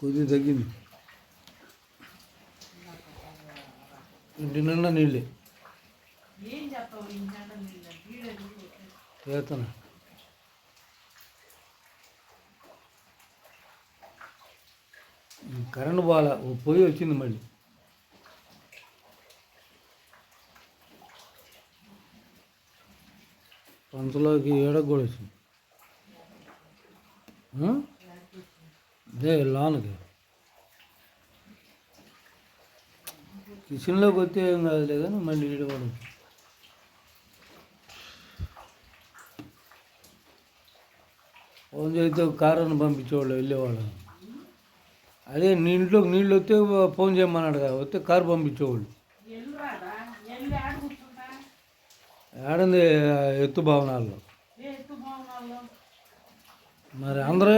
కొద్దిగా తగ్గింది. ఇంటి నిండా నీళ్ళే చేతన. కరెంటు బాగా పొయ్యి వచ్చింది మళ్ళీ. పంచలోకి ఏడకు కూడా వచ్చింది. అదే లోనకి కిచెన్లోకి వస్తే ఏం కాదులే కానీ మళ్ళీ ఈడవాడు. ఫోన్ చేస్తే కారుని పంపించేవాళ్ళు వెళ్ళేవాళ్ళు. అదే నీ ఇంట్లోకి నీళ్ళు వస్తే ఫోన్ చేయమన్నాడు కదా, వస్తే కారు పంపించేవాళ్ళు. ఏడంది ఎత్తు భవనాల్లో మరి అందరూ